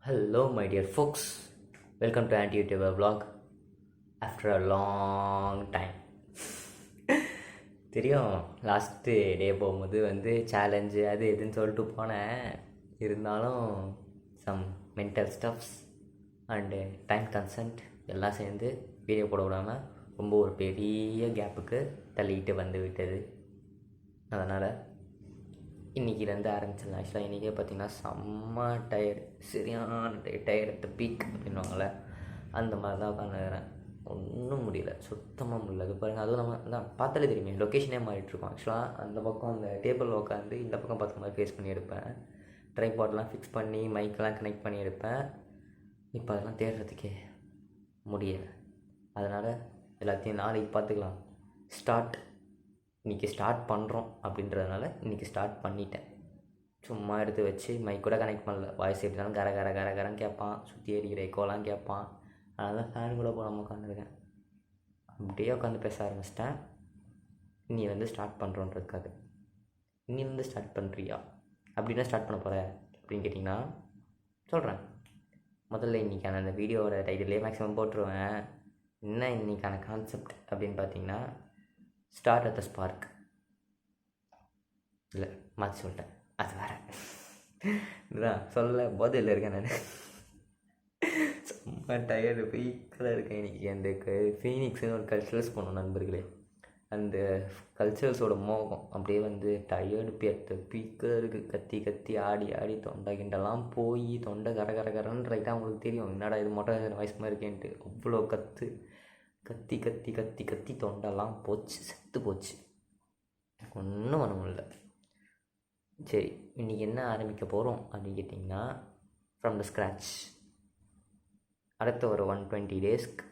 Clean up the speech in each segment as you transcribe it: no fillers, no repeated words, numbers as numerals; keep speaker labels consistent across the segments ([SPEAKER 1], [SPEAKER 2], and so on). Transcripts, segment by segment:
[SPEAKER 1] Hello, my dear folks. Welcome to Anti-YouTuber vlog after a long time. தெரியும் last day போகும்போது challenge அது எதுன்னு சொல்லிட்டு போனேன். இருந்தாலும் some mental stuffs and time constraint எல்லாம் சேர்ந்து வீடியோ போட விடாமல் ரொம்ப ஒரு பெரிய கேப்புக்கு தள்ளிக்கிட்டு வந்து விட்டது. அதனால் இன்றைக்கிலேருந்து ஆரம்பிச்சிடலாம். ஆக்சுவலாக இன்றைக்கே பார்த்திங்கன்னா செம்ம டயர்டு, சரியான டயர்ட் அட் த பீக் அப்படின்வாங்கள, அந்த மாதிரி தான் உட்காந்துக்கிறேன். ஒன்றும் முடியல, சுத்தமாக முடியல. அது பாருங்கள், அதுவும் நம்ம தான் பார்த்தாலே தெரியுமே லொக்கேஷனே மாறிட்டுருக்கோம். ஆக்சுவலாக அந்த பக்கம் அந்த டேபிளில் உட்காந்து இந்த பக்கம் பார்த்த மாதிரி ஃபேஸ் பண்ணி எடுப்பேன். ட்ரைபாட்லாம் ஃபிக்ஸ் பண்ணி மைக்கெலாம் கனெக்ட் பண்ணி எடுப்பேன். இப்போ அதெல்லாம் தேடுறதுக்கே முடியலை. அதனால் எல்லாத்தையும் நாளைக்கு பார்த்துக்கலாம். இன்றைக்கி ஸ்டார்ட் பண்ணுறோம் அப்படின்றதுனால இன்றைக்கி ஸ்டார்ட் பண்ணிட்டேன். சும்மா எடுத்து வச்சு மைக் கூட கனெக்ட் பண்ணல. வாய்ஸ் எப்படி இருந்தாலும் கர கர கர கரன்னு கேட்பான், சுற்றி எரிக்கிற எக்கோலாம் கேட்பான். அதனால தான் ஃபேன் கூட போடாமல் உட்காந்துருக்கேன். அப்படியே உட்காந்து பேச ஆரம்பிச்சிட்டேன். நீ ஸ்டார்ட் பண்ணுறோன்றதுக்காக. நீ ஸ்டார்ட் பண்ணுறியா அப்படின்னா ஸ்டார்ட் பண்ண போகிற அப்படின்னு கேட்டிங்கன்னா சொல்கிறேன். முதல்ல இன்றைக்கான அந்த வீடியோவோட டைட்டிலே மேக்ஸிமம் போட்டுருவேன். என்ன இன்றைக்கான கான்செப்ட் அப்படின்னு பார்த்தீங்கன்னா, ஸ்டார்ட் அட் த ஸ்பார்க். இல்லை, மாற்றி சொல்லிட்டேன், அது வேறு. இதுதான் சொல்ல போதையில் இருக்கேன் நான். செம்ம டயர்டு வீக்கில் இருக்கேன் இன்றைக்கி. அந்த ஃபீனிக்ஸ்னு ஒரு கல்ச்சுரல்ஸ் போனோம் நண்பர்களே. அந்த கல்ச்சுரல்ஸோட மோகம் அப்படியே டயர்டு பேர்த்து பீக்கில் இருக்குது. கத்தி கத்தி ஆடி ஆடி தொண்டை கிண்டெல்லாம் போய் தொண்டை கர கர கரன்னு ரைட்டாக அவங்களுக்கு தெரியும் என்னடா இது மொட்டை வயசு மாதிரி இருக்கேன்ட்டு. அவ்வளோ கத்தி கத்தி கத்தி கத்தி தொண்டெல்லாம் போச்சு, செத்து போச்சு. ஒன்றும் பண்ண முடியல. சரி, இன்றைக்கி என்ன ஆரம்பிக்க போகிறோம் அப்படின்னு கேட்டிங்கன்னா, ஃப்ரம் த ஸ்க்ராட்ச். அடுத்த ஒரு 120 டேஸ்க்கு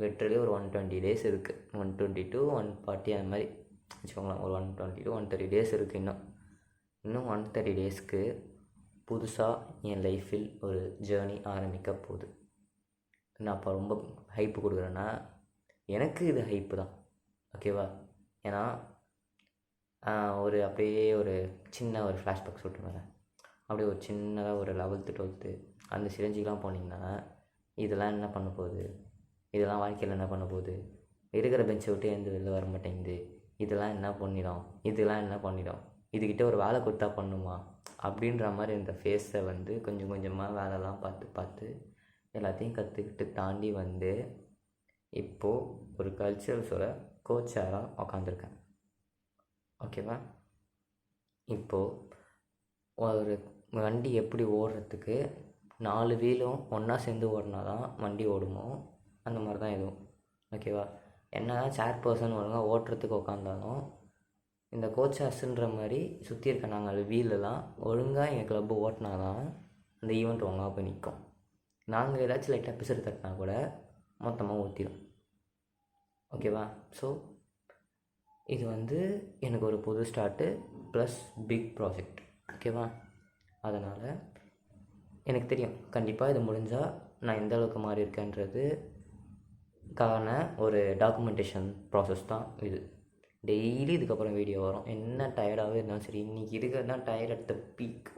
[SPEAKER 1] லிட்ரலி ஒரு 120 டேஸ் இருக்குது. 120 to 140 அந்த மாதிரி வச்சுக்கோங்களேன். ஒரு 120 to 130 டேஸ் இருக்குது. இன்னும் 130 டேஸ்க்கு புதுசாக என் லைஃப்பில் ஒரு ஜேர்னி ஆரம்பிக்க போகுது. நான் அப்போ ரொம்ப ஹைப்பு கொடுக்குறேன்னா எனக்கு இது ஹைப்பு தான், ஓகேவா? ஏன்னா அப்படியே ஒரு சின்ன ஒரு ஃப்ளாஷ்பேக் சொல்லிட்டு வரேன். அப்படியே ஒரு சின்னதாக ஒரு 11th 12th அந்த சிரஞ்சிக்கெலாம் போனீங்கன்னா இதெல்லாம் என்ன பண்ண போகுது, இதெல்லாம் வாழ்க்கையில் என்ன பண்ண போகுது, இருக்கிற பெஞ்சை விட்டு எந்த வெளில வர மாட்டேங்குது, இதெல்லாம் என்ன பண்ணிடும், இதுக்கிட்ட ஒரு வேலை கொடுத்தா பண்ணுமா அப்படின்ற மாதிரி இந்த ஃபேஸை கொஞ்சம் கொஞ்சமாக வேலைலாம் பார்த்து எல்லாத்தையும் கற்றுக்கிட்டு தாண்டி இப்போது ஒரு கல்ச்சரல்ஸோட கோச்சாராக உக்காந்துருக்கேன், ஓகேவா? இப்போது ஒரு வண்டி எப்படி ஓடுறதுக்கு 4 வீலும் ஒன்றா சேர்ந்து ஓடினா தான் வண்டி ஓடுமோ, அந்த மாதிரி தான் எதுவும், ஓகேவா? என்ன தான் சேர் பர்சன் ஒழுங்காக ஓட்டுறதுக்கு உட்காந்தாலும் இந்த கோச்சார்ஸுன்ற மாதிரி சுற்றி இருக்க நாங்கள் வீலெல்லாம் ஒழுங்காக எங்கள் கிளப்பு ஓட்டினா தான் அந்த ஈவெண்ட் ஒழுங்காக போய் நிற்கும். நாங்கள் ஏதாச்சும் லைட்டாக பிசறு தட்டினா கூட மொத்தமாக ஊற்றிடும், ஓகேவா? ஸோ இது எனக்கு ஒரு புது ஸ்டார்ட்டு ப்ளஸ் பிக் ப்ராஜெக்ட், ஓகேவா? அதனால் எனக்கு தெரியும் கண்டிப்பாக இது முடிஞ்சால் நான் எந்த அளவுக்கு மாறி இருக்கேன்றதுக்கான ஒரு டாக்குமெண்டேஷன் ப்ராசஸ் தான் இது. டெய்லி இதுக்கப்புறம் வீடியோ வரும். என்ன டயர்டாகவே இருந்தாலும் சரி, இன்றைக்கி இருக்கிறது தான் டயர்ட் அட் த பீக்.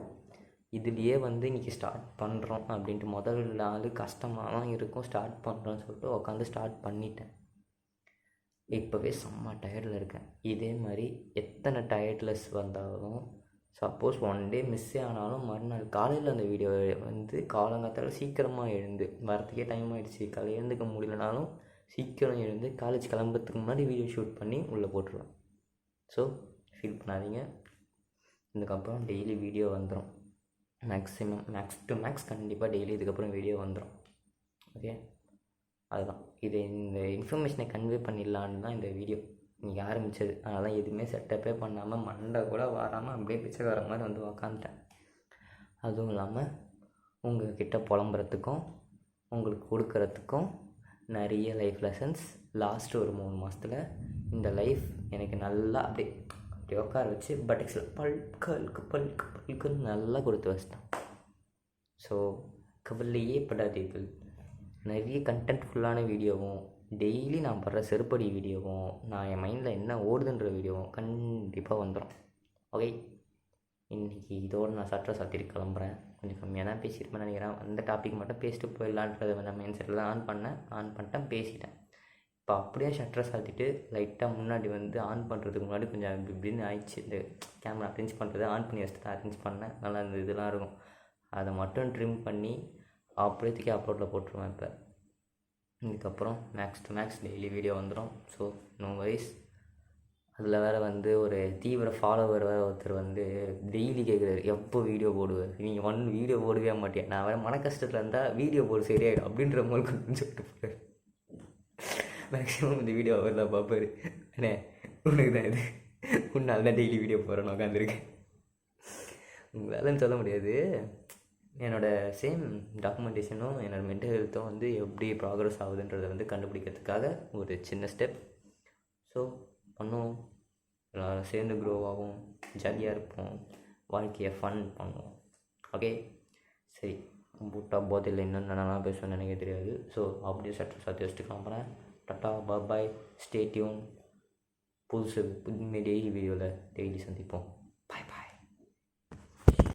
[SPEAKER 1] இதுலேயே இன்றைக்கி ஸ்டார்ட் பண்ணுறோம் அப்படின்ட்டு முதல் நாள் கஷ்டமாக தான் இருக்கும். ஸ்டார்ட் பண்ணுறோன்னு சொல்லிட்டு உட்காந்து ஸ்டார்ட் பண்ணிட்டேன். இப்போவே செம்ம டயர்டில் இருக்கேன். இதே மாதிரி எத்தனை டயர்ட்லெஸ் வந்தாலும் சப்போஸ் ஒன் டே மிஸ்ஸே ஆனாலும் மறுநாள் காலையில் அந்த வீடியோ காலங்காத்தால சீக்கிரமாக எழுந்து வரத்துக்கே டைம் ஆகிடுச்சு, காலையில் எழுந்துக்க முடியலனாலும் சீக்கிரம் எழுந்து காலேஜ் கிளம்புறதுக்கு முன்னாடி வீடியோ ஷூட் பண்ணி உள்ளே போட்டுருவேன். ஸோ ஃபீல் பண்ணாதீங்க, இதுக்கப்புறம் டெய்லி வீடியோ வந்துடும். மேக்ஸிமம் மேக்ஸ் டு மேக்ஸ் கண்டிப்பாக டெய்லி இதுக்கப்புறம் வீடியோ வந்துடும், ஓகே? அதுதான் இந்த இன்ஃபர்மேஷனை கன்வே பண்ணிடலான்னு தான் இந்த வீடியோ இன்றைக்கி ஆரம்பித்தது. அதனால் தான் எதுவுமே செட்டப்பே பண்ணாமல் மண்டை கூட வராமல் அப்படியே பிச்சைக்கார மாதிரி உக்காந்துட்டேன். அதுவும் இல்லாமல் உங்கள்கிட்ட புலம்புறதுக்கும் உங்களுக்கு கொடுக்குறதுக்கும் நிறைய லைஃப் லெசன்ஸ் லாஸ்ட்டு ஒரு 3 மாதத்தில் இந்த லைஃப் எனக்கு நல்லா அப்படியே உட்கார வச்சு பட்டிக்ஸில் பல்குன்னு நல்லா கொடுத்து வச்சிட்டேன். ஸோ கவலையே படாதீர்கள். நிறைய கண்டென்ட்ஃபுல்லான வீடியோவும், டெய்லி நான் படுற செருப்படி வீடியோவும், நான் என் மைண்டில் என்ன ஓடுதுன்ற வீடியோவும் கண்டிப்பாக வந்துடும், ஓகே? இன்றைக்கி இதோடு நான் சட்டை சாத்திட்டு கிளம்புறேன். கொஞ்சம் கம்மியாக தான் பேசியிருப்பேன்னு நினைக்கிறேன். அந்த டாபிக் மட்டும் பேசிட்டு போயிடலான்றதை வந்து மைண்ட் செட்டில் தான் ஆன் பண்ணிட்டேன், பேசிட்டேன். இப்போ அப்படியே ஷட்டரை சாத்திட்டு லைட்டாக முன்னாடி வந்து ஆன் பண்ணுறதுக்கு முன்னாடி கொஞ்சம் இப்படின்னு ஆயிடுச்சு. இந்த கேமரா அரேஞ்ச் பண்ணுறது ஆன் பண்ணி வச்சுட்டு தான் அரேஞ்ச் பண்ணேன். நல்லா இந்த இதெல்லாம் இருக்கும், அதை மட்டும் ட்ரிம் பண்ணி அப்படியே தூக்கி அப்லோடில் போட்டுருவேன். இப்போ இதுக்கப்புறம் max to max daily video வந்துடும். So no worries. அதில் வேறு வந்து ஒரு தீவிர ஃபாலோவர் வேறு ஒருத்தர் வந்து டெய்லி கேட்குறாரு, எப்போ வீடியோ போடுவார், நீங்கள் வீடியோ போடவே மாட்டேன், நான் வேறு மன கஷ்டத்தில் இருந்தால் வீடியோ போடு சரியாயிடும் அப்படின்ற மாதிரி கொஞ்சம் சொல்லிட்டு போகிறார். மேக்ஸிமம் இந்த வீடியோ அவர் தான் பார்ப்பார். அண்ணே உனக்கு தான் இது, உன்னால் தான் டெய்லி வீடியோ போகிறேன்னு உட்காந்துருக்கேன். உங்களாலன்னு சொல்ல முடியாது. என்னோடய சேம் டாக்குமெண்டேஷனும் என்னோடய மென்டல் ஹெல்த்தும் வந்து எப்படி ப்ராக்ரஸ் ஆகுதுன்றதை வந்து கண்டுபிடிக்கிறதுக்காக ஒரு சின்ன ஸ்டெப். ஸோ பண்ணுவோம், எல்லோரும் சேர்ந்து க்ரோ ஆகும், ஜாலியாக இருப்போம், வாழ்க்கையை ஃபன் பண்ணுவோம். ஓகே சரி, பூட்டா போதில் இன்னும் நல்லா பேசுவேன்னு எனக்கு தெரியாது. ஸோ அப்படியே சட்டை சாத்தி வச்சுட்டு கிளம்புறேன். டாட்டா பாய், ஸ்டே டியூன். புதுசு டெய்லி வீடியோவில் டெய்லி சந்திப்போம்.